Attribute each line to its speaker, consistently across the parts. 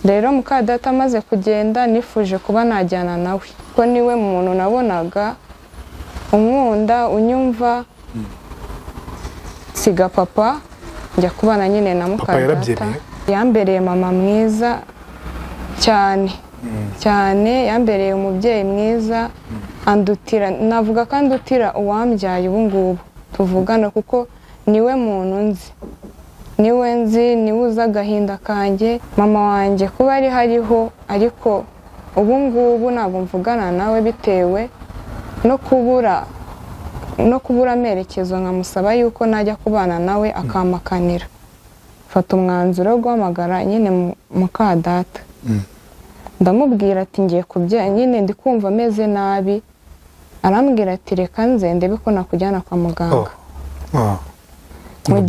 Speaker 1: rero mukadata amaze kugenda nifuje kuba najyana nawe ko niwe muntu nabonaga unkunda unyumva siga papa njya kubana nyine na mukadata yambereye mama mwiza cyane cyane yambereye umubyeyi mwiza andutira navuga ko andutira uwambyaye ubu ngubu tuvugana kuko niwe muntu nzi niwe nzi niwe uza agahinda kanjye mama wanjye kuba ari hariho ariko ubu ngubu ntabwo mvugana nawe bitewe no kubura amerekezo nkamusaba yuko najya kubana nawe akamakanira fata umwanzuro wo guhamagara nyine mukadata ndamubwira ati ngiye kubyara nyine ndi kumva ameze nabi arambwira ati reka nze ndebe ko nakujyana kwa muganga mu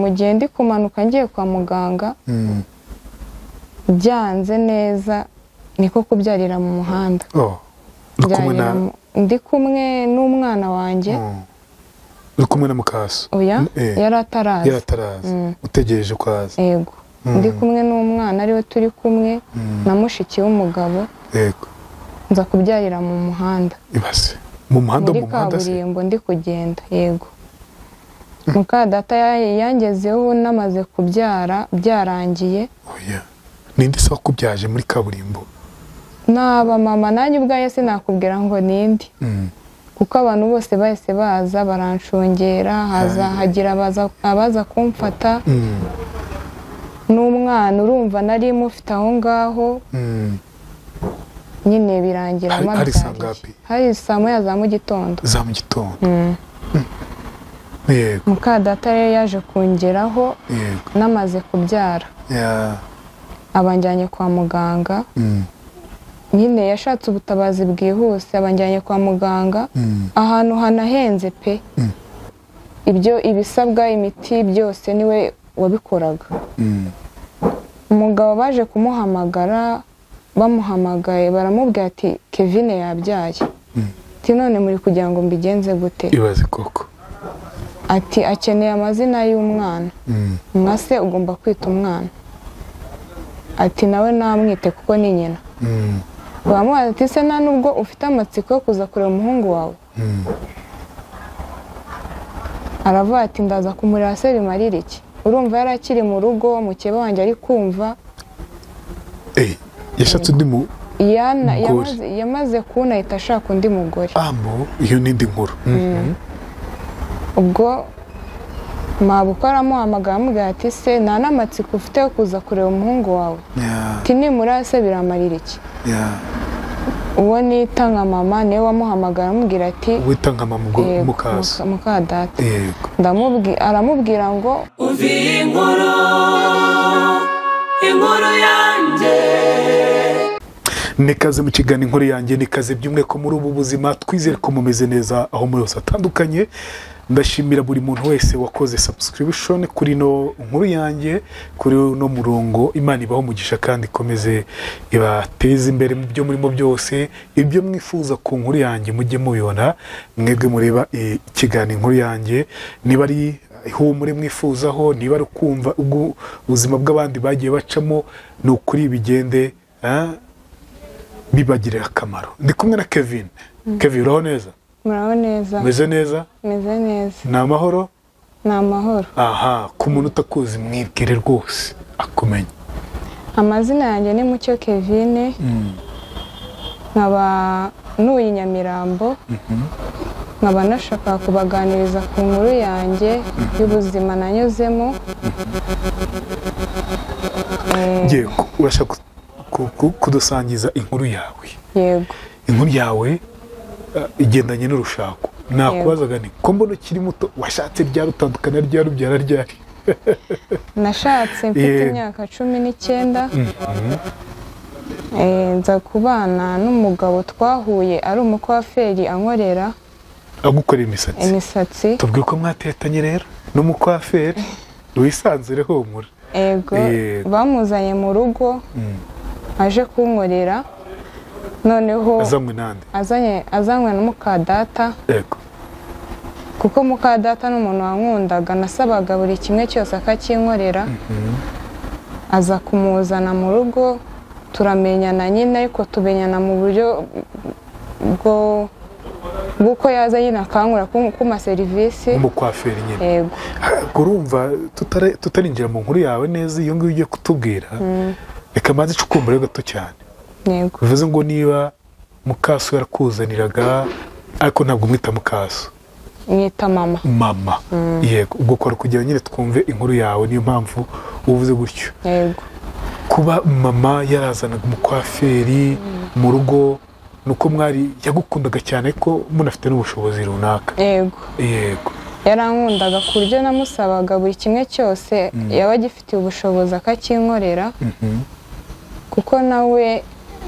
Speaker 1: gihe ndi kumanuka ngiye kwa muganga byanze neza niko kubyarira mu muhanda ndi kumwe n'umwana wanjye
Speaker 2: uri kumwe na mukaso
Speaker 1: oya yari ataraza
Speaker 2: utegereje ko aza
Speaker 1: yego ndi kumwe n'umwana ariwe turi kumwe na mushiki w'umugabo
Speaker 2: yego
Speaker 1: nza kubyarira mu muhanda
Speaker 2: ibase mu muhanda
Speaker 1: muri kaburimbo ndi kugenda yego mukadata yangezeho namaze kubyara byarangiye
Speaker 2: oya ninde se wakubyaje muri kaburimbo
Speaker 1: naba mama nanjye ubwaye sinakubwira ngo nindi kuko abantu bose bahise baza baranshungera hagira abaza kumfata n'umwana urumva nari mufite aho ngaho nyine birangira hari saa moya za mu gitondo mukadata rero yaje kungeraho namaze kubyara abanjyanye kwa muganga nyine yashatse ubutabazi bwihuse abanjyanye kwa muganga ahantu hanahenze pe ibyo ibisabwa imiti byose niwe wabikoraga umugabo baje kumuhamagara bamuhamagaye baramubwira ati Kevin yabyaye ati none muri kugira ngo mbigenze gute
Speaker 2: ibaze koko
Speaker 1: ati akeneye amazina y'umwana mwase ugomba kwita umwana ati nawe namwite kuko ni nyina bamubaza ati se nta nubwo ufite amatsiko yo kuza kureba umuhungu wawe aravuga ati ndaza kumureba se bimarira iki urumva yari akiri mu rugo mukeba wanjye ari kumva
Speaker 2: yashatse undi
Speaker 1: yamaze kubona ahita ashaka undi mugore
Speaker 2: iyo n'indi nkuru
Speaker 1: ubwo mabuko aramuhamagara amubwira ati se nta n'amatsiko ufite yo kuza kureba umuhungu wawe ati nimureba se biramarira iki uwo nita nka mama niwe wamuhamagara amubwira ati
Speaker 2: wita nka mama mukaso
Speaker 1: mukadata aramubwira ngo
Speaker 3: uviye inkuru yanjye
Speaker 2: nikaze mu kiganiro inkuru yanjye nikaze by'umweko muri ubu buzima twizere ko mumeze neza aho muri hose atandukanye ndashimira buri muntu wese wakoze subscription kuri no nkuru yanjye kuri no murongo Imana ibaho umugisha kandi ikomeze ibateze imbere mu byo murimo byose ibyo mwifuza ku nkuru yanjye mujye mubibona mwebwe mureba ikiganiro inkuru yanjye niba ari ihumure mwifuzaho niba ari kumva ubuzima bw'abandi bagiye bacamo no kuri bigende bibagirira akamaro ndi kumwe na Kevin uraho neza
Speaker 1: muraho neza
Speaker 2: meze neza
Speaker 1: ni
Speaker 2: amahoro
Speaker 1: aha
Speaker 2: ku muntu utakuzi mwibwire rwose akumenye
Speaker 1: amazina yanjye ni Mucyo Kevin nkaba nuyi Nyamirambo nkaba nashaka kubaganiriza ku nkuru yanjye y'ubuzima nanyuzemo
Speaker 2: urashaka kudusangiza inkuru yawe
Speaker 1: yego
Speaker 2: inkuru yawe igendanye n'urushako nakubazaga ni ko mbona ukiri muto washatse ryari utandukana ryari ubyara ryari
Speaker 1: nashatse mfite imyaka 19 nza kubana n'umugabo twahuye ari umukwaferi ankorera
Speaker 2: agukorera
Speaker 1: imisatsi
Speaker 2: tubwire ko mwatetanye rero n'umukwaferi wisanzure humura
Speaker 1: yego bamuzanye mu rugo aje kunkorera noneho azanywe na mukadata
Speaker 2: yego
Speaker 1: kuko mukadata n'umuntu wankundaga nasabaga buri kimwe cyose akakinkorera aza kumuzana mu rugo turamenyana nyine ariko tumenyana mu buryo bw'uko yaza nyine akankura kuma serivisi
Speaker 2: umukwaferi nyine.
Speaker 1: yego
Speaker 2: urumva tutarinjira mu nkuru yawe neza iyo ngiyo ugiye kutubwira reka maze icukumbure gato cyane.
Speaker 1: yego
Speaker 2: bivuze ngo niba mukaso yarakuzaniraga ariko ntabwo mwita mukaso
Speaker 1: mwita mama.
Speaker 2: yego ubwo kwari kugira nyine twumve inkuru yawe niyo mpamvu uvuze gutyo.
Speaker 1: yego
Speaker 2: kuba mama yarazanaga umukwaferi mu rugo nuko mwari yagukundaga cyane ko munafite n'ubushobozi runaka.
Speaker 1: yego yarankundaga ku buryo namusabaga buri kimwe cyose yaba agifitiye ubushobozi akakinkorera kuko nawe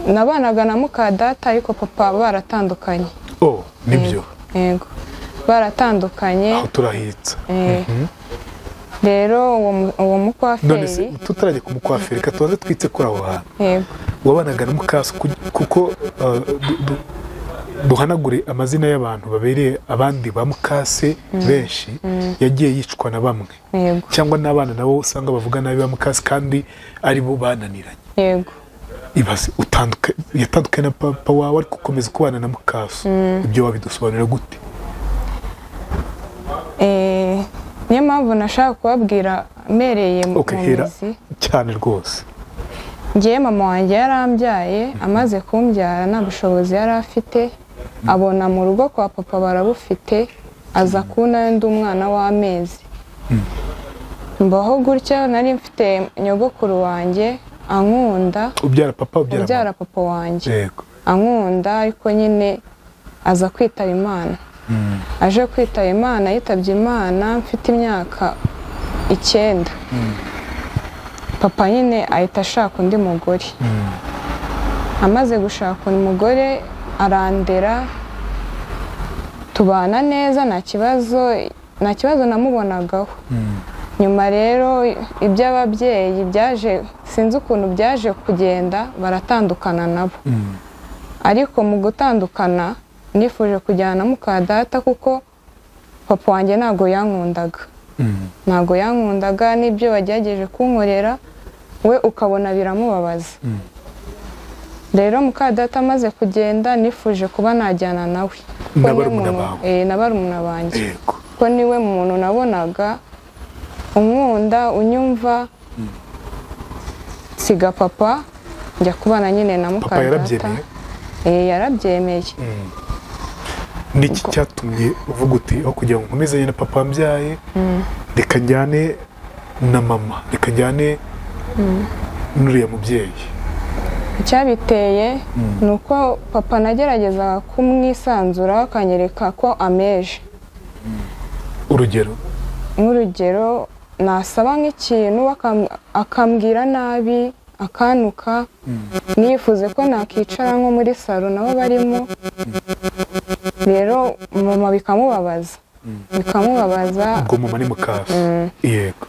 Speaker 1: nabanaga na muka data ariko papa baratandukanye.
Speaker 2: nibyo.
Speaker 1: yego baratandukanye
Speaker 2: aho turahitsa.
Speaker 1: rero uwo mukwaferi
Speaker 2: none se tutarajya ku mukwaferi reka tubanze twitse kuri aho hantu.
Speaker 1: yego
Speaker 2: wabanaga na mukaso kuko duhanagure amazina y'abantu babereye abandi ba mukase benshi yagiye yicwa na bamwe cyangwa n'abana nabo usanga bavuga nabi ba mukase kandi ari bo bananiranye.
Speaker 1: yego
Speaker 2: ibaze yatandukanye na papa wawe ariko ukomeza kubana na mukaso ibyo wabidusobanurira gute?
Speaker 1: niyo mpamvu nashaka kubabwira mereye mu mizi
Speaker 2: cyane rwose.
Speaker 1: ngiye mama wanjye yarambyaye amaze kumbyara nta bushobozi yari afite abona mu rugo kwa papa barabufite aza kubona ndi umwana w'amezi mbaho gutya nari mfite nyogokuru wanjye ankunda ubyara papa wanjye ankunda ariko nyine aza kwitaba Imana. aje kwitaba Imana yitabye Imana mfite imyaka 9 papa nyine ahita ashaka undi mugore. amaze gushaka undi mugore arandera tubana neza nta kibazo namubonagaho. nyuma rero iby'ababyeyi byaje sinzi ukuntu byaje kugenda baratandukana nabo. ariko mu gutandukana nifuje kujyana na muka data kuko papa wanjye ntago yankundaga n'ibyo bagerageje kunkorera we ukabona biramubabaza. rero muka data amaze kugenda nifuje kuba najyana nawe na barumuna banjye ko niwe muntu nabonaga unkunda unyumva siga papa njya kubana nyine na muka data. yarabyemeye.
Speaker 2: niki cyatumye uvuga uti aho kugira ngo nkomeze na papa mbyaye reka njyane na mama reka njyane n'uriya mubyeyi?
Speaker 1: icyabiteye ni uko papa nagerageza kumwisanzura akanyereka ko ameje. nk'urugero nasaba nk'ikintu akambwira nabi akanuka nifuze ko nakicara nko muri salo nabo barimo rero mama bikamubabaza
Speaker 2: ubwo mama ni mukaso. yego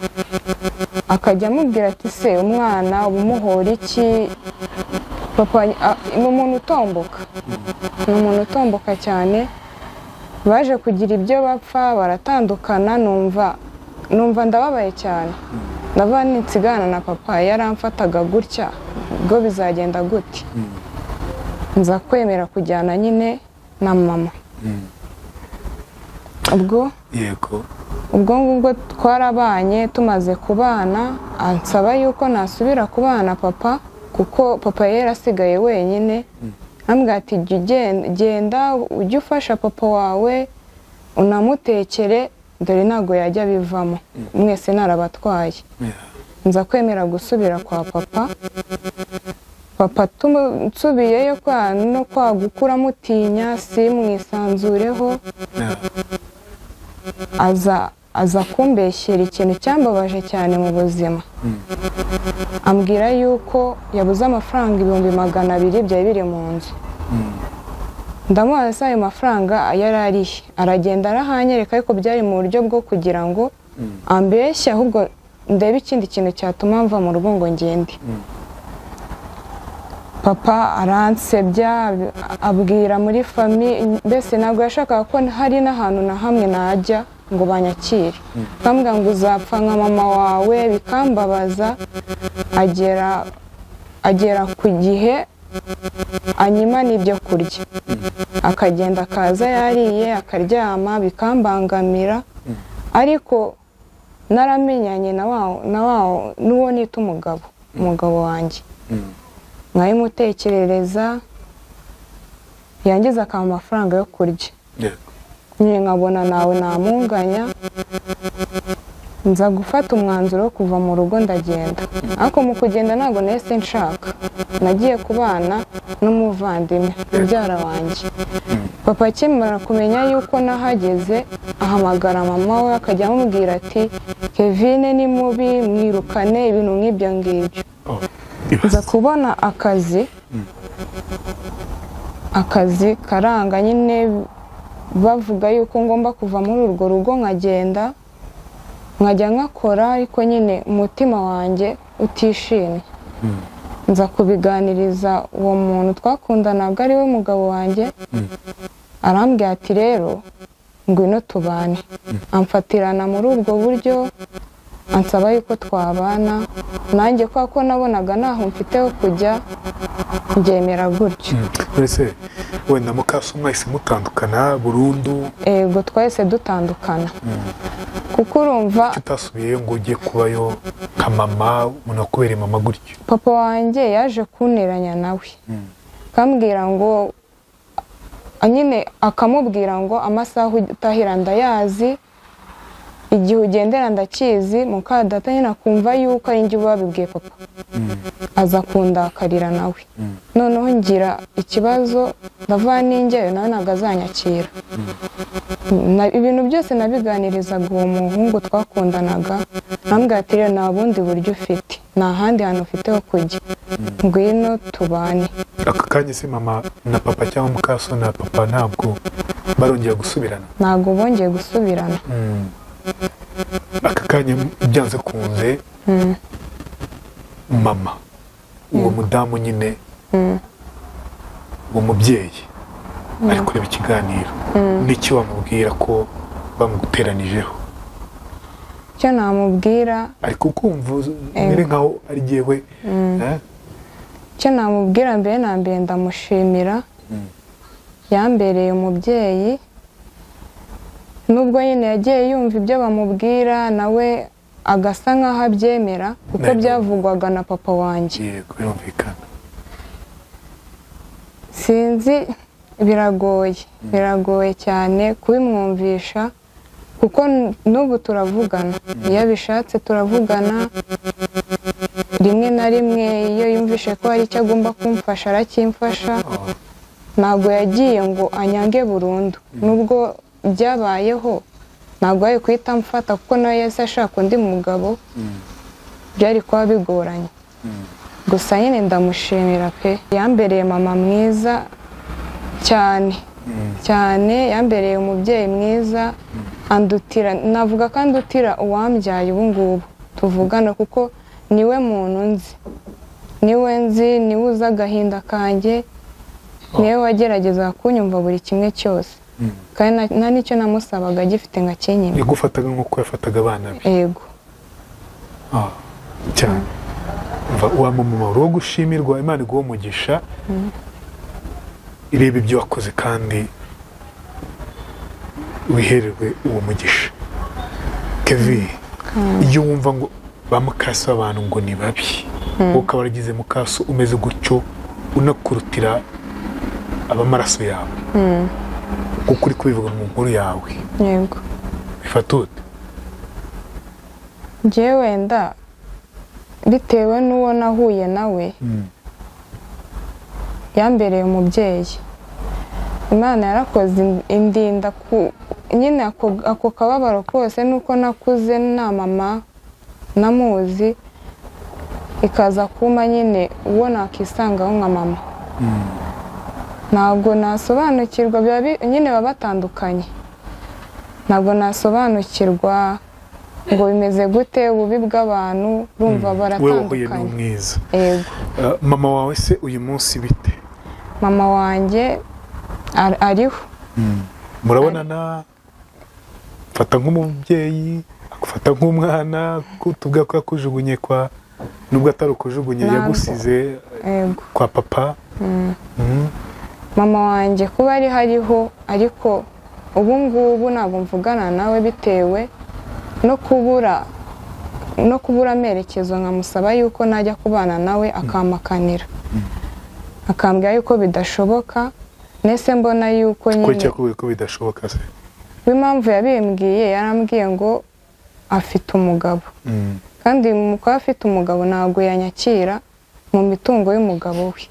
Speaker 1: akajya amubwira ati se umwana uba umuhora iki? papa ni umuntu utomboka cyane. baje kugira ibyo bapfa baratandukana numva ndababaye cyane. ndava nitsigana na papa yaramfataga gutya ubwo bizagenda gute? nza kwemera kujyana nyine na mama. ubwo ngubwo twarabanye tumaze kubana ansaba yuko nasubira kubana papa kuko papa yari asigaye wenyine. ambwira ati genda ujye ufasha papa wawe unamutekere dore ntabwo yajya bivamo mwese narabatwaye. nza kwemera gusubira kwa papa nsubiyeyo no kwagukura mutinya simwisanzureho. aza kumbeshyera ikintu cyambabaje cyane mu buzima. ambwira yuko yabuze amafaranga 200,000 byari biri mu nzu. ndamubaza ayo mafaranga yari arihe aragenda arahanyereka ariko byari mu buryo bwo kugira ngo ambeshye ahubwo ndebe ikindi kintu cyatuma mva mu rugo ngo ngende. papa aransebya abwira muri famiye mbese ntabwo yashakaga ko hari n'ahantu na hamwe najya ngo banyakire bambwira ngo uzapfa nka mama wawe bikambabaza agera ku gihe anyima n'ibyo kurya akagenda akaza yariye akaryama bikambangamira ariko naramenyanye n'uwo nita umugabo wanjye nkabimutekerereza yangiza akampa amafaranga yo kurya nyine nkabona nawe namunganya nza gufata umwanzuro wo kuva mu rugo ndagenda ariko mu kugenda ntabwo nahise nshaka nagiye kubana n'umuvandimwe mubyara wanjye papa akimara kumenya yuko nahageze ahamagara mama we akajya amubwira ati Kevin ni mubi mwirukane ibintu nk'ibyo ngibyo nza kubona akazi karanga nyine bavuga yuko ngomba kuva muri urwo rugo nkagenda nkajya nkakora ariko nyine umutima wanjye utishimye nza kubiganiriza uwo muntu twakundanaga ari we mugabo wanjye arambwira ati rero ngwino tubane amfatirana muri ubwo buryo ansaba yuko twabana nanjye ko nabonaga naho mfite ho kujya ngemera gutyo
Speaker 2: mbese wenda mukaso mwahise mutandukana burundu
Speaker 1: ego twahise dutandukana kuko urumva
Speaker 2: utasubiyeyo ngo ugiye kubayo nka mama umuntu wakubereye mama gutyo
Speaker 1: papa wanjye yaje kunteranya nawe akambwira ngo nyine akamubwira ngo amasaha utahira ndayazi igihe ugendera ndakizi mukadata nyine akumva yuko ari njye babibwiye papa aza kundakarira nawe noneho ngira ikibazo ndava n'ingeyo nawe ntabwo azanyakira ibintu byose nabiganirizaga uwo muhungu twakundanaga nambwira ati rero nta bundi buryo ufite nta handi hantu ufite ho kujya ngwino tubane
Speaker 2: aka kanya se mama na papa cyangwa mukaso na papa ntabwo barongera gusubirana
Speaker 1: ntabwo bongeye gusubirana
Speaker 2: aka kanya byanze kunze mama uwo mudamu nyine uwo mubyeyi ari kureba ikiganiro n'icyo wamubwira ko bamuguteranijeho
Speaker 1: icyo namubwira
Speaker 2: ariko kumva mbere nkaho ari jyewe
Speaker 1: icyo namubwira mbere na mbere ndamushimira yambereye umubyeyi nubwo nyine yagiye yumva ibyo bamubwira nawe agasa nk'aho abyemera kuko byavugwaga na papa wanjye
Speaker 2: yego birumvikana
Speaker 1: sinzi biragoye cyane kubimwumvisha kuko n'ubu turavugana iyo abishatse turavugana rimwe na rimwe iyo yumvishe ko hari icyo agomba kumfasha arakimfasha ntabwo yagiye ngo anyange burundu nubwo byabayeho ntabwo ari guhita amfata kuko nawe yahise ashaka undi mugabo byari kuba bigoranye gusa nyine ndamushimira pe yambereye mama mwiza cyane yambereye umubyeyi mwiza andutira navuga ko andutira uwambyaye ubu ngubu tuvugana kuko niwe muntu nzi niwe uzi agahinda kanjye niwe wagerageza kunyumva buri kimwe cyose kandi nta n'icyo namusabaga agifite nka kenyine
Speaker 2: yagufataga nk'uko yafataga abana be
Speaker 1: yego
Speaker 2: cyane wa mama wo gushimirwa Imana iguha umugisha ireba ibyo wakoze kandi wihererwe uwo mugisha Kevin iyo wumva ngo bamukaso abantu ngo ni babi ukaba waragize mukaso umeze gutyo unakurutira abamaraso yawe kuko uri kubivuga mu nkuru yawe
Speaker 1: yego
Speaker 2: bifata ute
Speaker 1: njyewe wenda bitewe n'uwo nahuye nawe yambereye umubyeyi Imana yarakoze indinda nyine ako kababaro kose nuko nakuze nta mama namuzi ikaza kuma nyine uwo nakisangaho nka mama ntabwo nasobanukirwa nyine baba batandukanye ntabwo nasobanukirwa ngo bimeze gute ububi bw'abantu urumva baratandukanye
Speaker 2: yego mama wawe se uyu munsi bite
Speaker 1: mama wanjye ariho
Speaker 2: murabonana agufata nk'umubyeyi, agufata nk'umwana, tuvuga ko yakujugunye kwa nubwo atari ukujugunye yagusize kwa papa.
Speaker 1: Mama wanjye kuba ari hariho, ariko ubu ngubu ntabwo mvugana nawe bitewe no kubura amerekezo, nkamusaba yuko najya kubana nawe akamakanira, akambwira yuko bidashoboka. Nese mbona yuko nyine
Speaker 2: ko bidashoboka se,
Speaker 1: impamvu yabimbwiye, yarambwiye ngo afite umugabo, kandi mu kuba afite umugabo ntabwo yanyakira mu mitungo y'umugabo we.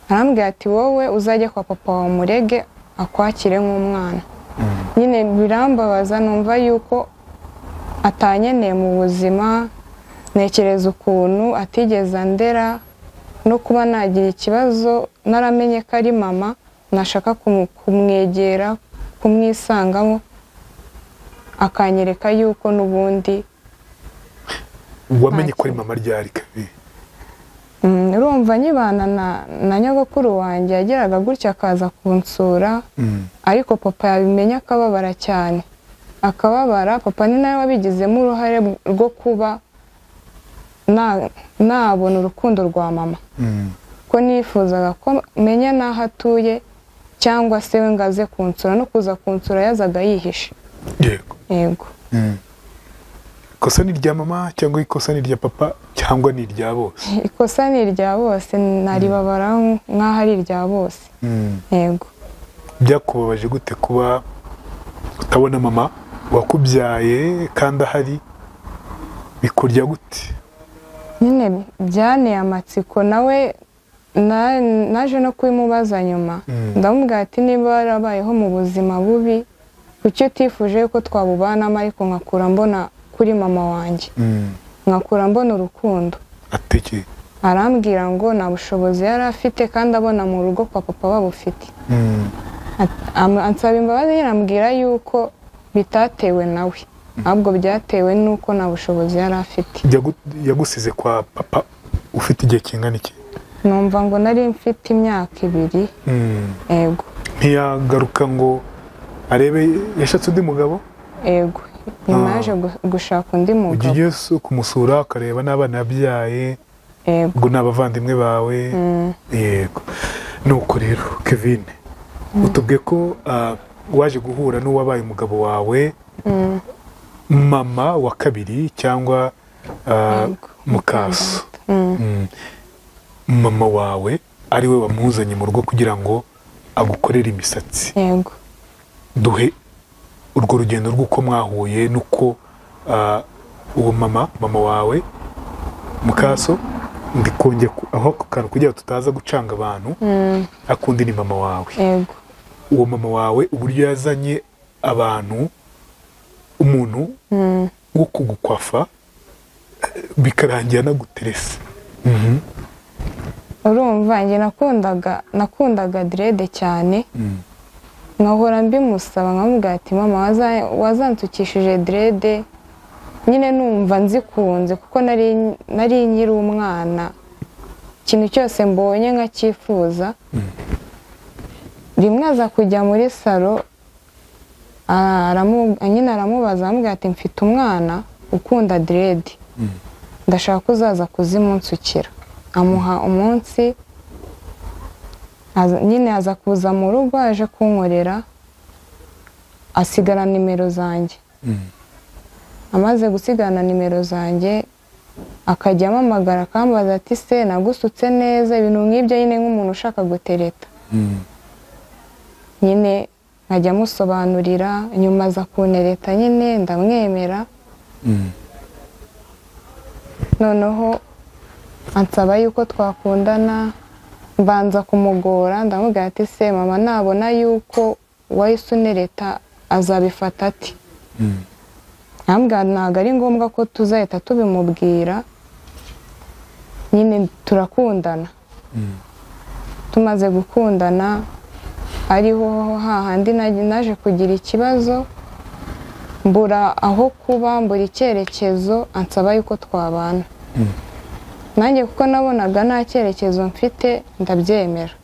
Speaker 1: arambwira ati wowe uzajya kwa papa wa murege akwakire nk'umwana. Nyine birambabaza, numva yuko atanyeneye mu buzima, ntekereza ukuntu atigeze andera, no kuba nagira ikibazo naramenye ko ari mama, nashaka kumwegera, kumwisangamo, akanyereka yuko n'ubundi.
Speaker 2: Wamenye ko ari mama ryari kabi?
Speaker 1: Urumva nyibana na nyogokuru wanjye, yageraga gutya akaza kunsura, ariko papa yabimenya akababara cyane, akababara. Papa ni nawe wabigizemo uruhare rwo kuba nabona urukundo rwa mama, ko nifuzaga ko menya n'aho atuye, cyangwa se we ngaze kunsura, no kuza kunsura yazaga yihishe. Yego.
Speaker 2: Ikosa ni irya mama cyangwa ikosa ni irya papa cyangwa ni irya bose?
Speaker 1: Ikosa ni irya bose, naribabara nk'aho ari irya bose. Yego.
Speaker 2: Byakubabaje gute kuba utabona mama wakubyaye kandi ahari? Bikurya gute?
Speaker 1: Nyine byane amatsiko, nawe naje no kwimubaza nyuma, ndamubwira ati niba warabayeho mu buzima bubi, kuki utifuje ko twabubanamo, ariko nkakura mbona kuri mama wanjye, nkakura mbona urukundo.
Speaker 2: Ateke
Speaker 1: arambwira ngo nta bushobozi yari afite, kandi abona mu rugo kwa papa babufite. Ansaba imbabazi, arambwira yuko bitatewe nawe, ahubwo byatewe nuko nta bushobozi yari afite.
Speaker 2: Yagusize kwa papa ufite igihe kingana iki?
Speaker 1: Numva ngo nari mfite imyaka 2. Yego.
Speaker 2: Ntiyagaruka ngo arebe yashatse undi mugabo?
Speaker 1: Yego, nyuma yaje gushaka undi mugabo.
Speaker 2: Ugiye kumusura akareba n'abana yabyaye?
Speaker 1: Yego.
Speaker 2: Ngo n'abavandimwe bawe? Yego. Nuko rero Kevin, utubwiye ko waje guhura n'uwabaye umugabo wawe, mama wa kabiri cyangwa mukaso. Mama wawe ari we wamuzanye mu rugo kugira ngo agukorere imisatsi.
Speaker 1: Yego.
Speaker 2: Duhe urwo rugendo rw'uko mwahuye, nuko uwo mama wawe mukaso, ndikonge aho kantu kugira tutaza gucanga abantu, akundi ni mama wawe.
Speaker 1: Yego.
Speaker 2: Uwo mama wawe uburyo yazanye abantu, umuntu wo kugukwafa bikarangira naguteresa.
Speaker 1: Urumva njye nakundaga dread cyane, nkahora mbimusaba, nkamubwira ati mama wazantukishije dread. Nyine numva nzikunze, kuko nari nkiri umwana, ikintu cyose mbonye nkacyifuza. Rimwe aza kujya muri salo, nyine aramubaza, amubwira ati mfite umwana ukunda dread, ndashaka ko uzaza kuzimunsukira. Amuha umunsi, nyine aza kuza mu rugo, aje kunkorera, asigara nimero zanjye. Amaze gusigana nimero zanjye, akajya amamagara akambaza ati se nagusutse neza, ibintu nk'ibyo, nyine nk'umuntu ushaka gutereta. Nyine nkajya amusobanurira, nyuma aza kunereta, nyine ndamwemera. Noneho ansaba yuko twakundana, mbanza kumugora, ndamubwira ati se mama nabona yuko wahise unereta azabifata ati? Ambwira ntabwo ari ngombwa ko tuzahita tubimubwira, nyine turakundana. Tumaze gukundana, ariho hahandi naje kugira ikibazo, mbura aho kuba, mbura icyerekezo, ansaba yuko twabana. Nanjye kuko nabonaga nta cyerekezo mfite, ndabyemera.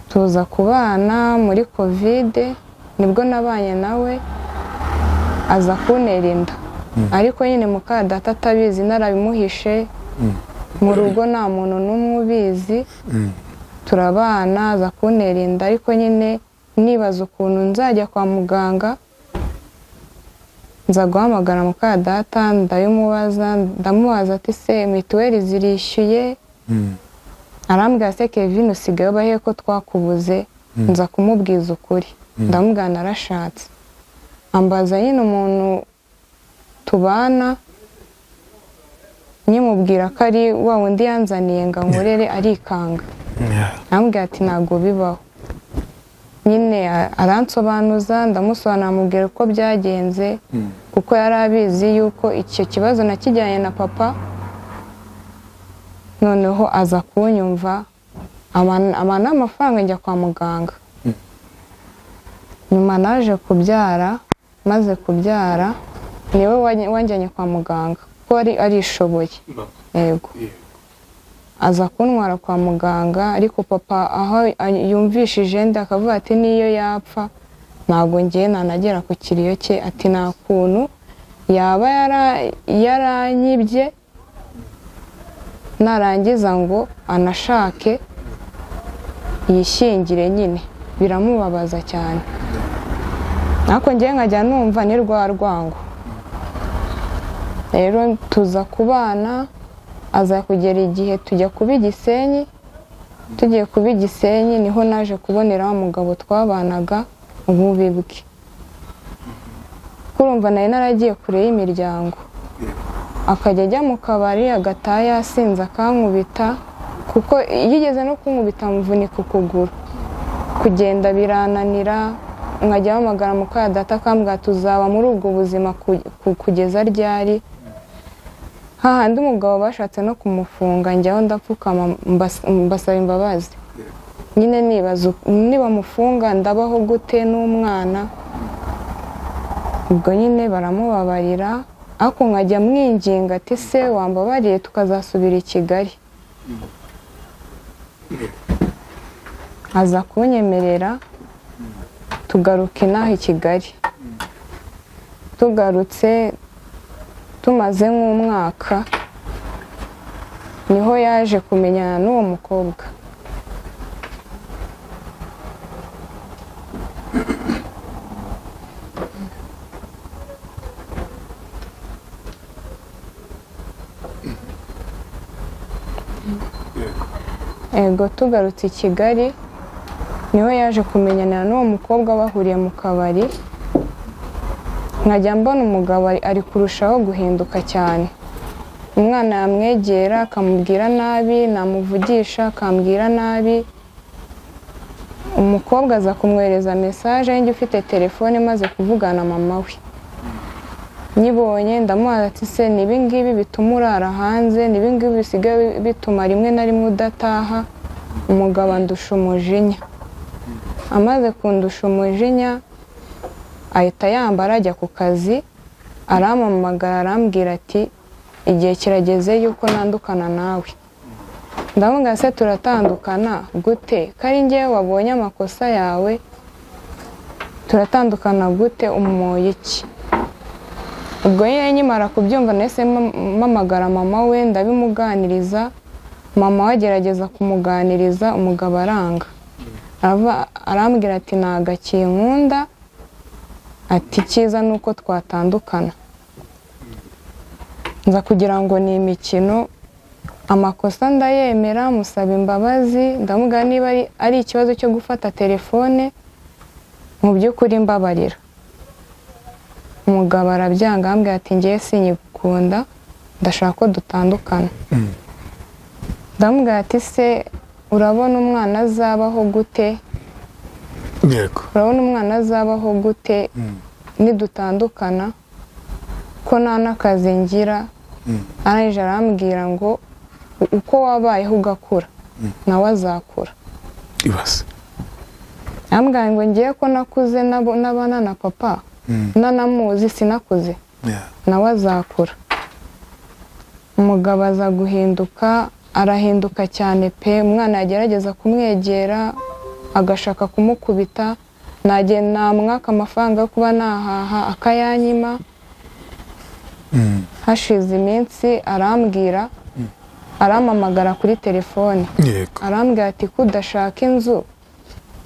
Speaker 1: Tuza kubana muri Covid, nibwo nabanye nawe aza kuntera inda ariko nyine muka data atabizi narabimuhishe mu rugo nta muntu n'umwe ubizi turabana aza kuntera inda ariko nyine nibaza ukuntu nzajya kwa muganga nza guhamagara muka data ndamubaza ati se mituweli zirishyuye arambwira se Kevin usigaye ubahe ko twakubuze nza kumubwiza ukuri ndamubwira narashatse ambaza nyine umuntu tubana nyimubwira ko ari wa wundi yanzaniye ngo nkorere arikanga arambwira ati ntabwo bibaho nyine aransobanuza ndamusobanura mubwira uko byagenze kuko yari abizi yuko icyo kibazo nakijyanye na papa noneho aza kunyumva amana amafaranga njya kwa muganga nyuma naje kubyara maze kubyara niwe wanjyanye kwa muganga ko arishoboye yego aza kuntwara kwa muganga ariko papa aho yumvishije ndi akavuga ati niyo yapfa ntabwo ngiye nanagera ku kiriyo cye ati nta kuntu yaba yaranyibye narangiza ngo anashake yishyingire nyine biramubabaza cyane ariko ngiye nkajya numva ni rwa rwango rero tuza kubana aza kugera igihe tujya kuba Gisenyi tugiye kuba Gisenyi niho naje kubonera umugabo twabanaga ububi bwe kurumva nayo naragiye kure y'imiryango akajya ajya mu kabari agataha yasinze akankubita kuko yigeze no kunkubita muvunika ukuguru kugenda birananira nkajya hamagara muka data akambwira tuzaba muri ubwo buzima kugeza ryari hahandi umugabo bashatse no kumufunga njyaho ndapfukama mbasaba imbabazi nyine nibaza niba mufunga ndabaho gute n'umwana ubwo nyine baramubabarira ariko nkajya mwinginga ati se wambabariye tukazasubira i Kigali aza kunyemerera tugaruka inaha i Kigali tugarutse tumaze nk'umwaka niho yaje kumenyana n'uwo mukobwa ego tugarutse i Kigali niho yaje kumenyana n'uwo mukobwa bahuriye mu kabari nkajya mbona umugabo ari kurushaho guhinduka cyane umwana yamwegera akamubwira nabi namuvugisha akambwira nabi umukobwa aza kumwohereza mesaje y'ingi ufite telefone maze kuvugana mama we nyibonye ndamubaza ati se nibingibi bituma urara hanze nibingibi bisigaye bituma rimwe na rimwe udataha umugabo andusha umujinya amaze kundusha umujinya ahita yambara ajya ku kazi arampamagara arambwira ati igihe kirageze yuko nandukana nawe ndamubwira se turatandukana gute kari njyewe wabonye amakosa yawe turatandukana gute umumoye iki ubwo nyine nkimara kubyumva nahise mpamagara mama we ndabimuganiriza mama we agerageza kumuganiriza umugabo aranga arambwira ati ntago akinkunda ati icyiza ni uko twatandukana nza kugira ngo ni imikino amakosa ndayemera musaba imbabazi ndamubwira niba ari ikibazo cyo gufata telefone mu by'ukuri mbabarira umugabo arabyanga ambwira ati ngiye sinyikunda ndashaka ko dutandukana ndamubwira ati se urabona umwana azabaho gute
Speaker 2: yego
Speaker 1: urabona umwana azabaho gute nidutandukana ko nta n'akazi ngira arangije arambwira ngo uko wabayeho ugakura nawe azakura
Speaker 2: ibaze
Speaker 1: arambwira ngo ngiye ko nakuze n'abana na papa nanamuzi sinakuze nawe azakura umugabo aza guhinduka arahinduka cyane pe umwana yagerageza kumwegera agashaka kumukubita namwaka amafaranga yo kuba nahaha akayanyima. Hashize iminsi arampamagara kuri telefone, arambwira ati kudashaka inzu,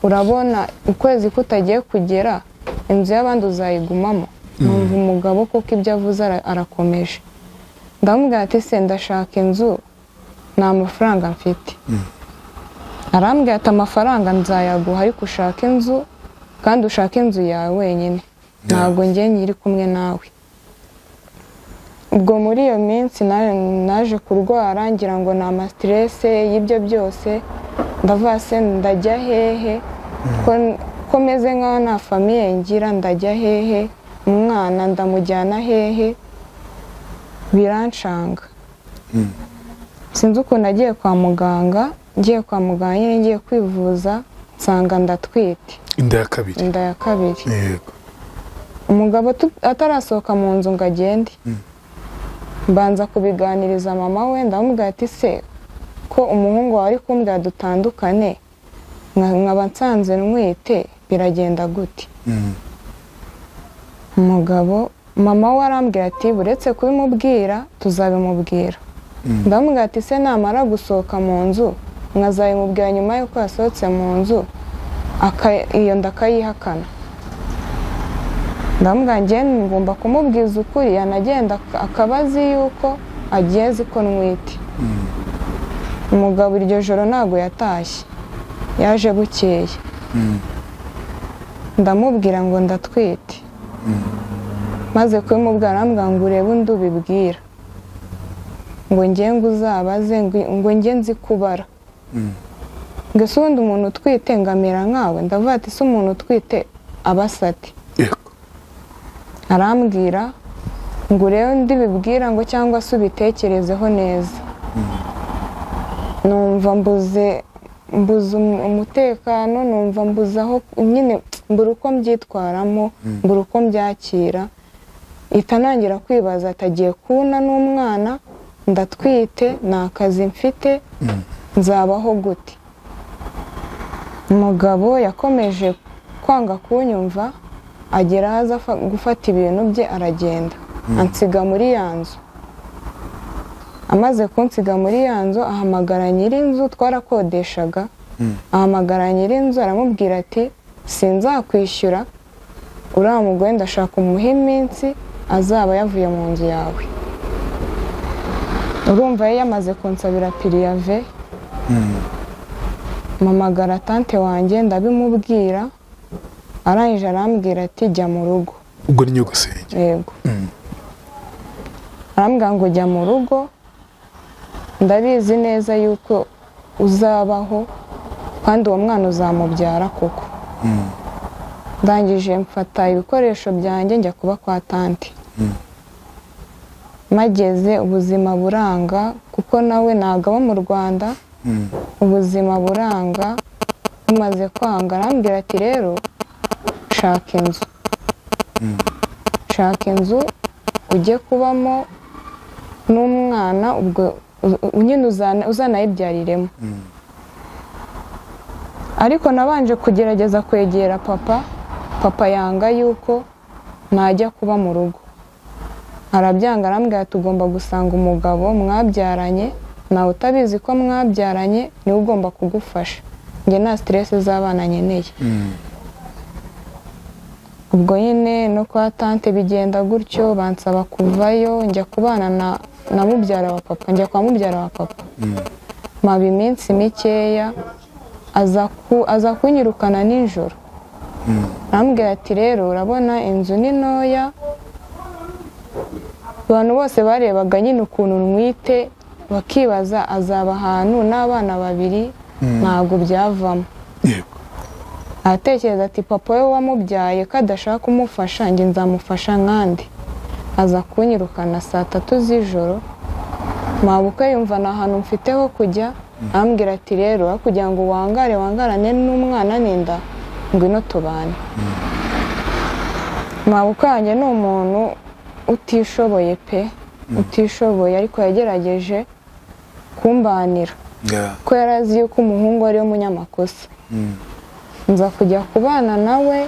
Speaker 1: urabona ukwezi kutagiye kugera inzu y'abandi uzayigumamo. Numva umugabo koko ibyo avuze arakomeje. Ndamubwira ati se ndashaka inzu nta mafaranga mfite. Arambwira ati amafaranga nzayaguha ariko ushaka inzu, kandi ushaka inzu yawe wenyine, ntabwo njye nyiri kumwe nawe. Ubwo muri iyo minsi naje kurwara, ngira ngo ni amastresse y'ibyo byose. Ndavuga se ndajya hehe ko meze nkaho nta famiye ngira, ndajya hehe, umwana ndamujyana hehe, biranshanga. Sinzi ukuntu nagiye kwa muganga, nyine ngiye kwivuza nsanga ndatwite
Speaker 2: inda ya kabiri.
Speaker 1: Yego. Umugabo atarasohoka mu nzu ngo agende, mbanza kubiganiriza mama we, ndamubwira ati se ko umuhungu wawe ari kumbwira dutandukane, nkaba nsanze ntwite, biragenda gute? Umugabo mama we arambwira ati buretse kubimubwira tuzabimubwira. Ndamubwira ati se namara gusohoka mu nzu nkazabimubwira nyuma yuko yasohotse mu nzu iyo ndakayihakana? Ndamubwira njye ngomba kumubwiza ukuri, yanagenda akaba azi yuko agiye azi ko ntwite. Umugabo iryo joro ntabwo yatashye, yaje bukeye. Ndamubwira ngo ndatwite, maze kubimubwira arambwira ngo urebe undi ubibwira, ngo njye ngo uzabaze, ngo njye nzi kubara. Ngo ese ubundi umuntu utwite ngamera nkawe? Ndavuga ati se umuntu utwite abasati? Arambwira ngo urebe undi bibwira, ngo cyangwa se ubitekerezeho neza. Numva mbuze umutekano, numva mbuze aho nyine, mbura uko mbyitwaramo, mbura uko mbyakira. Itanangira kwibaza atagiye kuna n'umwana, ndatwite, nta kazi mfite, nzabaho gute? Umugabo yakomeje kwanga kunyumva, agera aza gufata ibintu bye aragenda, ansiga muri ya nzu. Amaze kunsiga muri ya nzu, ahamagara nyir'inzu, twarakodeshaga, ahamagara nyir'inzu aramubwira ati sinzakwishyura, uriya mugore ndashaka umuha iminsi azaba yavuye mu nzu yawe. Urumva yari yamaze kunsabira piriyave. Mpamagara tante wanjye ndabimubwira, arangije arambwira ati jya mu rugo.
Speaker 2: Ubwo ni nyogosenge?
Speaker 1: Yego. Arambwira ngo jya mu rugo, ndabizi neza yuko uzabaho kandi uwo mwana uzamubyara koko. Ndangije mfata ibikoresho byanjye njya kuba kwa tante. Mageze ubuzima buranga, kuko nawe ntabwo aba mu Rwanda. Ubuzima buranga, bumaze kwanga arambwira ati rero shaka inzu, shaka inzu ujye kubamo n'umwana, ubwo nyine uzanayibyariremo. Ariko nabanje kugerageza kwegera papa yanga yuko najya kuba mu rugo, arabyanga. Arambwira tugomba gusanga umugabo mwabyaranye, nawe utabizi ko mwabyaranye niwe ugomba kugufasha, njye nta stress z'abana nkeneye. Ubwo nyine no kwa tante bigenda gutyo, bansaba kuvayo njya kubana na mubyara wa papa, njya kwa mubyara wa papa. Maba iminsi mikeya, aza kunyirukana nijoro. Arambwira ati rero urabona inzu ni ntoya, abantu bose barebaga nyine ukuntu ntwite, bakibaza azaba ahantu n'abana babiri, ntabwo byavamo. Aratekereza ati papa we wamubyaye ko adashaka kumufasha, njye nzamufasha nkandi. Aza kunyirukana 3:00 z'ijoro, mabukwe yumva nta hantu mfite ho kujya. Arambwira ati rero kugira ngo wangarane n'umwana n'inda, ngwino tubane. Mabukwe wanjye ni umuntu utishoboye pe, utishoboye, ariko yagerageje kumbanira, ko yarazi yuko umuhungu ariwe munyamakosa. nza kujya kubana nawe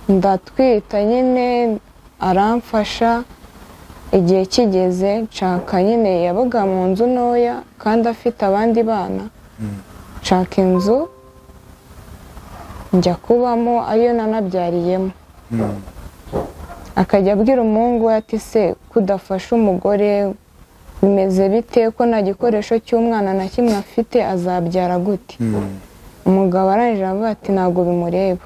Speaker 1: ndatwita nyine aramfasha igihe kigeze nshaka nyine yabaga mu nzu ntoya kandi afite abandi bana nshaka inzu njya kubamo ayo nanabyariyemo akajya abwira umuhungu we ati se kudafasha umugore bimeze bite ko nta gikoresho cy'umwana na kimwe afite azabyara gute umugabo arangije avuga ati ntabwo bimureba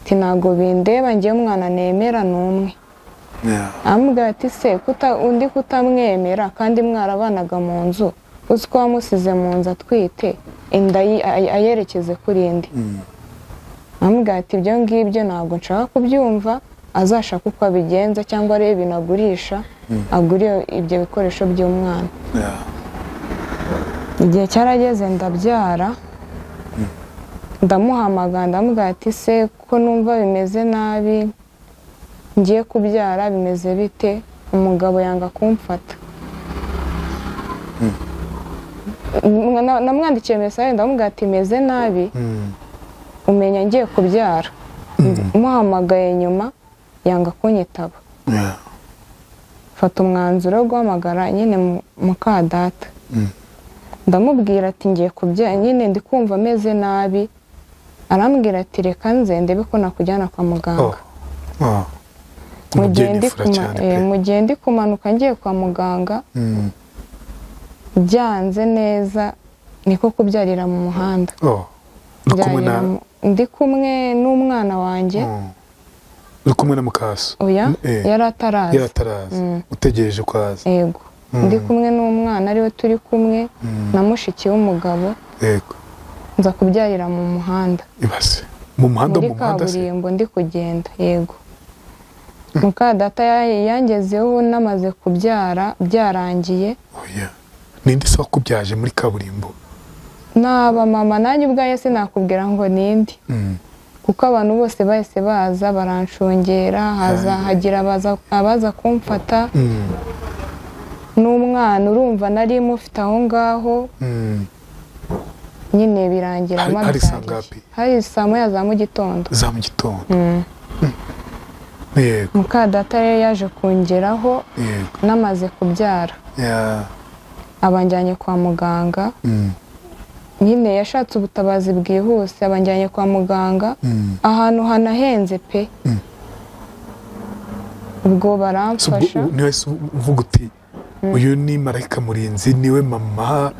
Speaker 1: ati ntabwo bindeba ngewe umwana nemera n'umwe amubwira ati se undi kutamwemera kandi mwarabanaga mu nzu uzi ko wamusize mu nzu atwite inda ayerekeze kuri indi amubwira ati ibyo ngibyo ntabwo nshaka kubyumva azashaka uko abigenza cyangwa arebe binagurisha agure ibyo bikoresho by'umwana igihe cyarageze ndabyara ndamuhamagara ndamubwira ati se ko numva bimeze nabi ngiye kubyara bimeze bite umugabo yanga kumfata namwandikiye mesaje ndamubwira ati meze nabi umenya ngiye kubyara muhamagaye nyuma yanga kunyitaba fata umwanzuro wo guhamagara nyine muka data ndamubwira ati ngiye kubyara nyine ndi kumva ameze nabi arambwira ati reka nze ndebe ko nakujyana kwa muganga mu gihe ndi kumanuka ngiye kwa muganga byanze neza niko kubyarira mu muhanda ndi kumwe n'umwana wanjye
Speaker 2: uri kumwe na mukaso
Speaker 1: oya yari ataraza
Speaker 2: utegereje ko aza
Speaker 1: yego ndi kumwe n'umwana ariwe turi kumwe na mushiki w'umugabo
Speaker 2: yego
Speaker 1: nza kubyarira mu muhanda
Speaker 2: ibase mu muhanda
Speaker 1: muri kaburimbo ndi kugenda yego muka data yangezeho namaze kubyara byarangiye
Speaker 2: oya ninde se wakubyaje muri kaburimbo
Speaker 1: naba mama nanjye ubwaye sinakubwira ngo nindi kuko abantu bose bahise baza baranshungera hagira abaza kumfata n'umwana urumva nari mufite aho ngaho nyine birangira hari saa moya za mu gitondo muka data rero yaje kungeraho namaze kubyara abanjyanye kwa muganga nyine yashatse ubutabazi bwihuse abanjyanye kwa muganga ahantu hanahenze pe ubwo baramfasha
Speaker 2: niwe uvuga uti uyu ni marayika murinzi niwe mama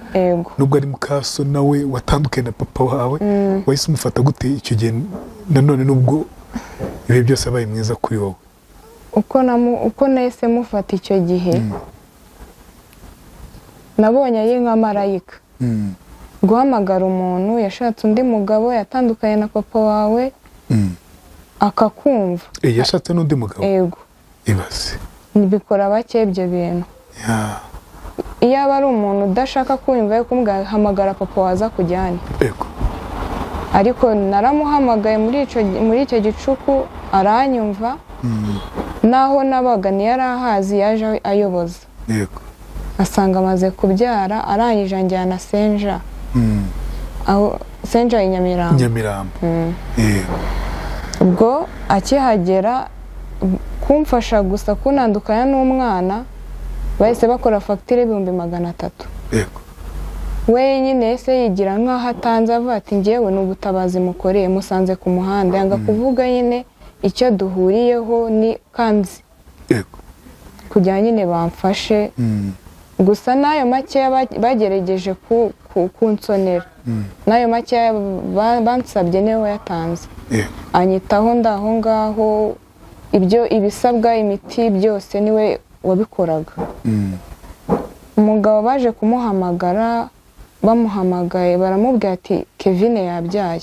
Speaker 2: nubwo ari mukaso nawe watandukanye na papa wawe wahise umufata gute icyo gihe nanone nubwo ibi byose abaye mwiza kuri wowe
Speaker 1: uko nahise mufata icyo gihe nabonye ari nka marayika guhamagara umuntu yashatse undi mugabo yatandukanye na papa wawe akakumva
Speaker 2: yashatse n'undi mugabo
Speaker 1: yego
Speaker 2: ibase
Speaker 1: bikora bake ibyo bintu iyo aba ari umuntu udashaka kumva yo kumhamagara papa waza kujyana
Speaker 2: yego
Speaker 1: ariko naramuhamagaye muri icyo gicuku aranyumva naho nabaga ntiyari ahazi yaje ayoboza
Speaker 2: yego
Speaker 1: asanga amaze kubyara arangije anjyana senja aho senja i Nyamirambo ubwo akihagera kumfasha gusa kunandukanya n'umwana bahise bakora fagitire 300,000
Speaker 2: yego
Speaker 1: we nyine ese yigira nk'aho atanze avuga ati ngewe ni ubutabazi mukoreye musanze ku muhanda yanga kuvuga nyine icyo duhuriyeho ni kanzi
Speaker 2: yego
Speaker 1: kugira nyine bamfashe gusa n'ayo makeya bagerageje kunsonera n'ayo makeya bansabye niwe yatanze anyitaho ndaho ngaho ibisabwa imiti byose niwe wabikoraga umugabo baje kumuhamagara bamuhamagaye baramubwira ati Kevin yabyaye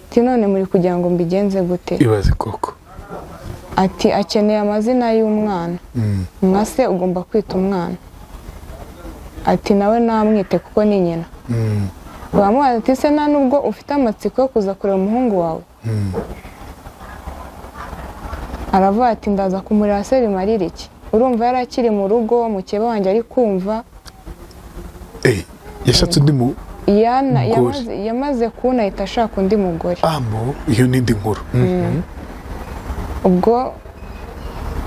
Speaker 1: ati none muri kugira ngo mbigenze gute
Speaker 2: ibaze koko
Speaker 1: ati akeneye amazina y'umwana mwase ugomba kwita umwana ati nawe namwite kuko ni nyina bamubaza ati se nta nubwo ufite amatsiko yo kuza kureba umuhungu wawe aravuga ati ndaza kumureba se bimarira iki urumva yari akiri mu rugo mukeba wanjye ari kumva
Speaker 2: yashatse undi
Speaker 1: yamaze kubona ahita ashaka undi mugore.
Speaker 2: Iyo n'indi nkuru.
Speaker 1: Ubwo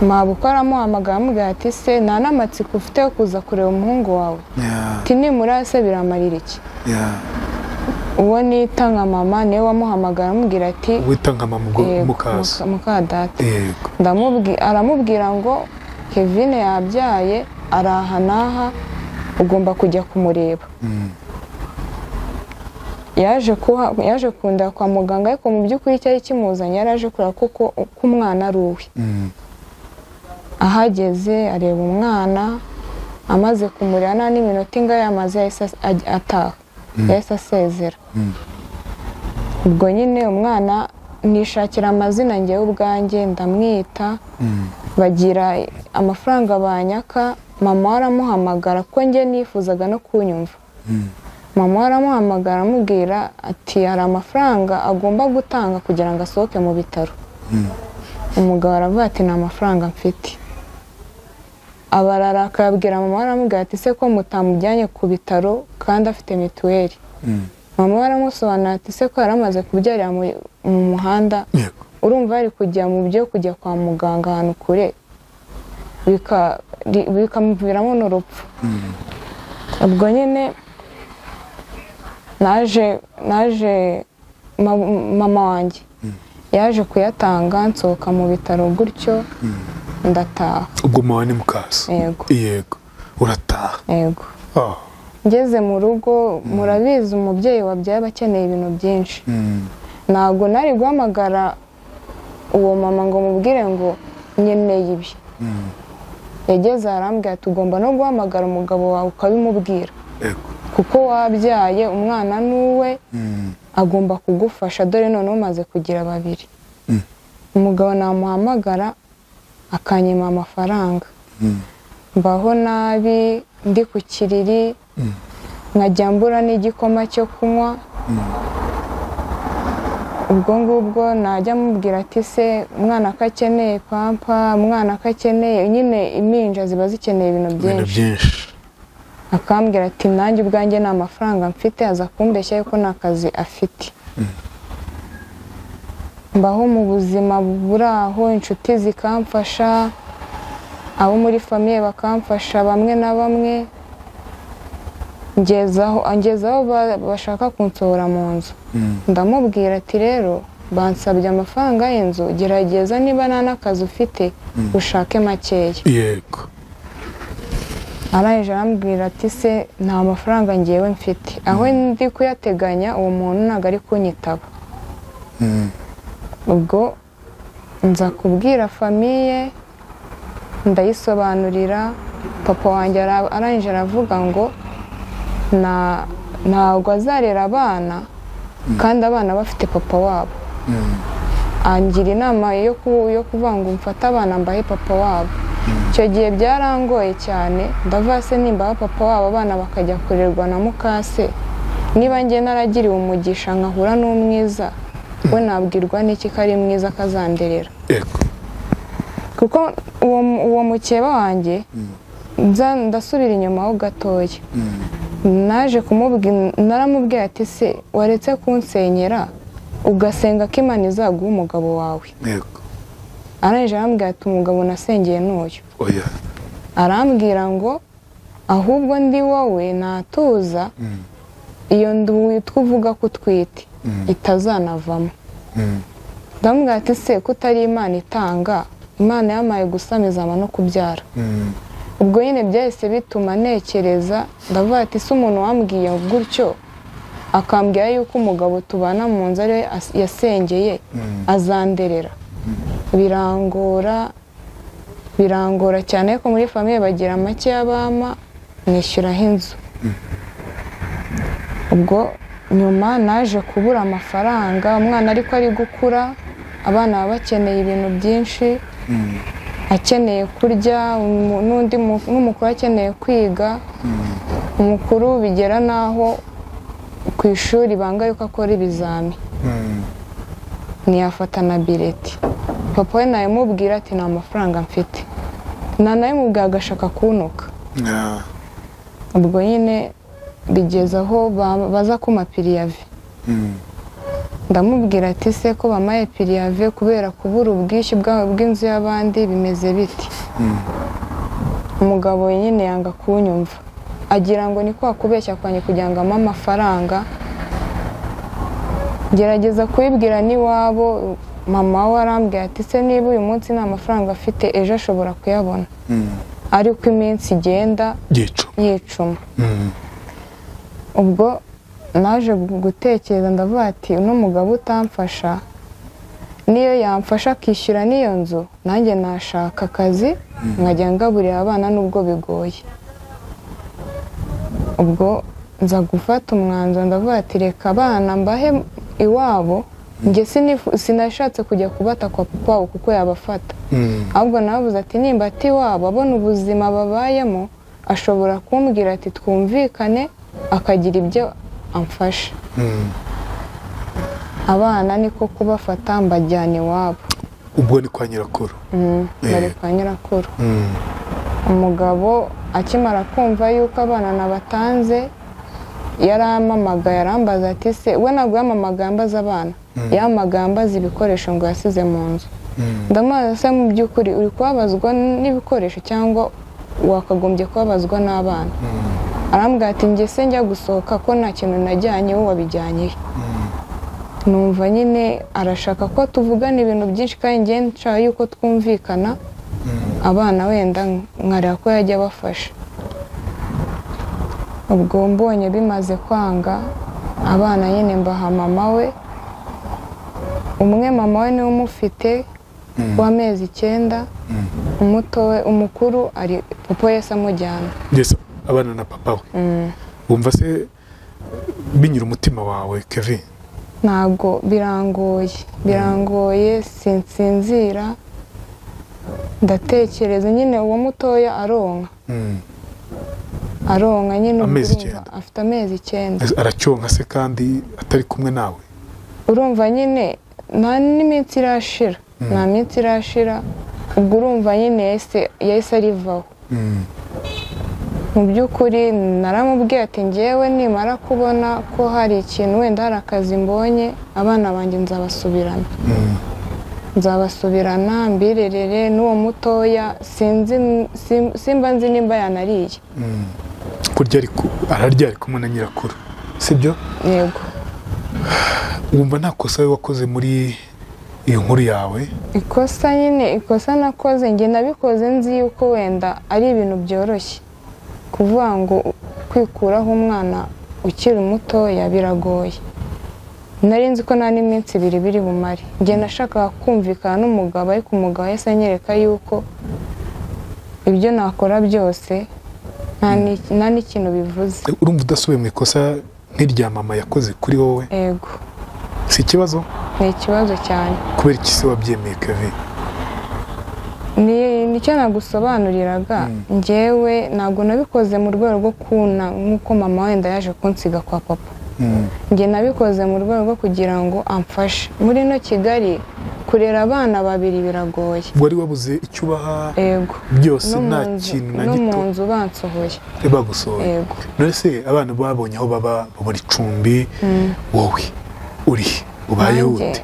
Speaker 1: mabukwe aramuhamagara amubwira ati se nta n'amatsiko ufite yo kuza kureba umuhungu wawe? Ati nimura se biramarira iki? Uwo nita nka mama niwe wamuhamagara amubwira ati
Speaker 2: wita nka mama
Speaker 1: muka data. Aramubwira ngo Kevin yabyaye araha n'aha ugomba kujya kumureba. yaje kunda kwa muganga ariko mu by'ukuri cyari kimuzanye yaraje kureba kuko umwana ari uwe. Ahageze areba umwana amaze kumureba nta n'iminota ingahe yamaze ataha yahise asezera. Ubwo nyine umwana nishakira amazina ngewe ubwanjye ndamwita bagira amafaranga banyaka. Mama aramuhamagara ko njye nifuzaga no kunyumva. Mama aramuhamagara amubwira ati hari amafaranga agomba gutanga kugira ngo asohoke mu bitaro. Umugabo aravuga ati nta mafaranga mfite. Abarara akabwira mama aramubwira ati se ko mutamujyanye ku bitaro kandi afite mituweli? Mama aramusobanura ati se ko yaramaze kubyarira mu muhanda urumva ari kujya mu byo kujya kwa muganga ahantu kure bikamuviramo n'urupfu. Ubwo nyine naje mama wanjye yaje kuyatanga nsohoka mu bitaro gutyo ndataha.
Speaker 2: Ubwo mama ni mukaso? Yego. Urataha?
Speaker 1: Yego. Ngeze mu rugo murabizi umubyeyi wabyaye aba akeneye ibintu byinshi. Ntabwo nari guhamagara uwo mama ngo mubwire ngo nkeneye ibi. Yageze arambwira ati ugomba no guhamagara umugabo wawe ukabimubwira kuko wabyaye umwana n'uwe agomba kugufasha dore none umaze kugira babiri. Umugabo namuhamagara akanyima amafaranga. Mbaho nabi ndi ku kiriri nkajya mbura n'igikoma cyo kunywa. Ubwo ngubwo najya mubwira ati se umwana ko akeneye pampa, umwana ko akeneye nyine impinja ziba zikeneye ibintu byinshi. Akambwira ati nanjye ubwanjye nta mafaranga mfite aza kumbeshya yuko nta kazi afite. Mbaho mu buzima buraho inshuti zikamfasha, abo muri famiye bakamfasha bamwe na bamwe, ngezaho bashaka kunsohora mu nzu. Ndamubwira ati rero bansabye amafaranga y'inzu gerageza niba nta n'akazi ufite ushake makeya.
Speaker 2: Yego.
Speaker 1: Arangije arambwira ati se nta mafaranga ngewe mfite, aho ndi kuyateganya uwo muntu ntabwo ari kunyitaba. Ubwo nza kubwira famiye ndayisobanurira. Papa wanjye arangije aravuga ngo ntabwo azarera abana kandi abana bafite papa wabo. Angira inama yo kuvuga ngo mfate abana mbahe papa wabo. Icyo gihe byarangoye cyane ndavuga se nimba papa wabo abana bakajya kurerwa na mukase, niba njye naragiriwe umugisha nkahura n'umwiza we nabwirwa n'iki ko ari mwiza kazanderera. Kuko uwo mukeba wanjye ndasubira inyuma ho gatoya. Naje kumubwira naramubwiye ati se waretse kunsenyera ugasenga ko Imana izaguha umugabo wawe? Arangije arambwira ati umugabo nasengeye n'uyu. Arambwira ngo ahubwo ndi wowe natuza iyo nduwe twavuga ko twite itazanavamo. Ndamubwira ati se ko utari Imana itanga, Imana yamaye gusamiza no kubyara. Ubwo nyine byahise bituma ntekereza ndavuga ati se umuntu wambwiye gutyo akambwira yuko umugabo tubana mu nzu ari yasengeye azanderera. Birangora cyane ko muri famiye bagira make y'abama nishyuraho inzu. Ubwo nyuma naje kubura amafaranga, umwana ariko ari gukura, abana baba bakeneye ibintu byinshi, akeneye kurya, n'umukuru akeneye kwiga. Umukuru bigera naho ku ishuri banga yuko akora ibizami ntiyafata na bireti. Papa we nayimubwira ati nta mafaranga mfite, nanayimubwira agashaka kunuka. Ubwo nyine bigeze aho baza kuma piriyave ndamubwira ati se ko bamaye piriyave kubera kubura ubwishyu bw'inzu y'abandi bimeze biti umugabo nyine yanga kunyumva agira ngo ni kwa kubeshya kwanye kugira ngo ampe amafaranga gerageza kubibwira n'iwabo mama we arambwira ati se niba uyu munsi nta mafaranga afite ejo ashobora kuyabona ariko iminsi igenda yicuma ubwo naje gutekereza ndavuga ati uno mugabo utamfasha niyo yamfasha akishyura n'iyo nzu nanjye nashaka akazi nkajya ngaburira abana n'ubwo bigoye ubwo nza gufata umwanzuro ndavuga ati reka abana mbahe iwabo njye sinashatse kujya kubata kwa papa wabo kuko yabafata ahubwo navuze ati nimba ati iwabo abona ubuzima babayemo ashobora kumbwira ati twumvikane akagira ibyo amfasha abana niko kubafata mbajyana iwabo
Speaker 2: ubwo ni kwa nyirakuru
Speaker 1: bari kwa nyirakuru umugabo akimara kumva yuko abana nabatanze yarampamagaye arambaza ati se we ntabwo yampamagaye ambaza abana yampamagaye ambaza ibikoresho ngo yasize mu nzu ndamubaza se mu by'ukuri uri kubabazwa n'ibikoresho cyangwa wakagombye kubabazwa n'abana arambwira ati njye se njya gusohoka ko nta kintu najyanye wowe wabijyanye numva nyine arashaka ko tuvugana ibintu byinshi kandi njye nshaka yuko twumvikana abana wenda nkareba ko yajya abafasha ubwo mbonye bimaze kwanga abana nyine mbaha mama we umwe mama we niwe umufite w'amezi 9 umutowe umukuru ari papa yese amujyana
Speaker 2: abana na papa we wumva se binyura umutima wawe Kevin
Speaker 1: ntabwo birangoye sinsinzira ndatekereza nyine uwo mutoya aronka nyine afite amezi 9
Speaker 2: aracyonka se kandi atari kumwe nawe
Speaker 1: urumva nyine nta n'iminsi irashira ubwo urumva nyine yahise arivaho mu by'ukuri naramubwiye ati ngewe nimara kubona ko hari ikintu wenda hari akazi mbonye abana banjye nzabasubirana mbirerere n'uwo mutoya simba nzi nimba yanariye
Speaker 2: kurya ararya ari kumwe na nyirakuru sibyo
Speaker 1: yego
Speaker 2: wumva nta kosa wakoze muri iyo nkuru yawe
Speaker 1: ikosa nakoze njye nabikoze nzi yuko wenda ari ibintu byoroshye kuvuga ngo kwikuraho umwana ukiri mutoya biragoye nari nzi ko nta n'iminsi 2 biri bumare njye nashakaga kumvikana n'umugabo ariko umugabo yahise anyereka yuko ibyo nakora byose nta n'ikintu bivuze
Speaker 2: urumva udasubiye mu ikosa nk'irya mama yakoze kuri wowe
Speaker 1: yego
Speaker 2: si ikibazo
Speaker 1: ni ikibazo cyane
Speaker 2: kubera iki se wabyemeye Kevin
Speaker 1: nicyo nagusobanuriraga njyewe ntabwo nabikoze mu rwego rwo kuna nk'uko mama wenda yaje kunsiga kwa papa njye nabikoze mu rwego rwo kugira ngo amfashe muri no Kigali kurera abana 2 biragoye
Speaker 2: wari wabuze icyo ubaha byose nta kintu na gito
Speaker 1: no mu nzu bansohoye
Speaker 2: bagusohoye none se abana babonye aho baba babura icumbi wowe uri ubayeho ute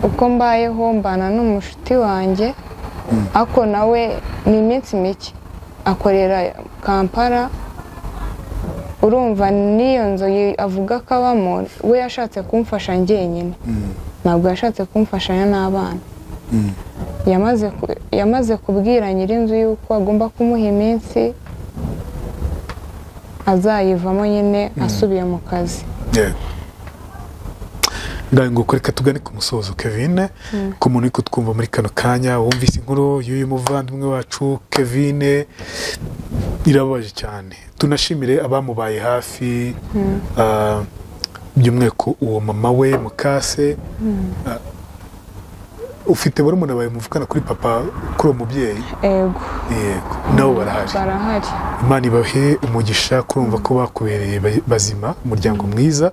Speaker 1: uko mbayeho mbana n'umushuti wanjye ako nawe ni iminsi mike akorera Kampala urumva niyo nzu avuga ko abamo we yashatse kumfasha njyenyine ntabwo yashatse kumfashanya n'abana yamaze kubwira nyir'inzu yuko agomba kumuha iminsi azayivamo nyine asubiye mu kazi
Speaker 2: ngo reka tugane ku musozo Kevin ku muntu uri kutwumva muri kano kanya wumvise inkuru y'uyu muvandimwe wacu Kevin irababaje cyane tunashimire abamubaye hafi by'umweko uwo mama we mukase ufite barumuna bawe muvukana kuri papa kuri uwo mubyeyi
Speaker 1: yego
Speaker 2: nabo barahari Imana ibahe umugisha kurumva ko bakubereye bazima umuryango mwiza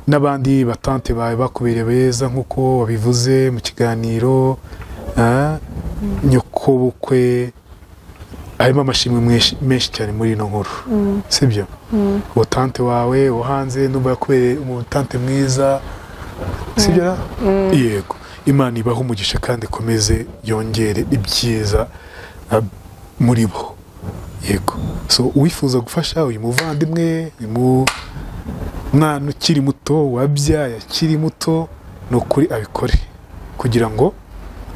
Speaker 2: n'abandi batante bawe bakubereye beza nk'uko wabivuze mu kiganiro nyoko bukwe harimo amashimwe menshi cyane muri ino nkuru sibyo ubutante wawe wo hanze ndumva yakubereye umutante mwiza sibyo yego Imana ibaho umugisha kandi ikomeze yongere ibyiza muri bo yego so uwifuza gufasha uyu muvandimwe mwana ukiri muto wabyaye akiri muto no kuri abikore kugira ngo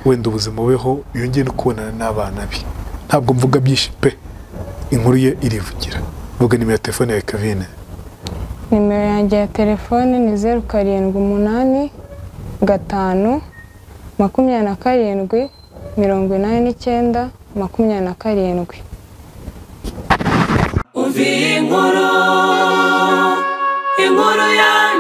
Speaker 2: wenda ubuzima bubeho yongere no kubonana n'abana be ntabwo mvuga byinshi pe inkuru ye irivugira vuga nimero ya telefone ya Kevin
Speaker 1: nimero yanjye ya telefone ni 0785 27 89 27.
Speaker 3: Umva inkuru yanjye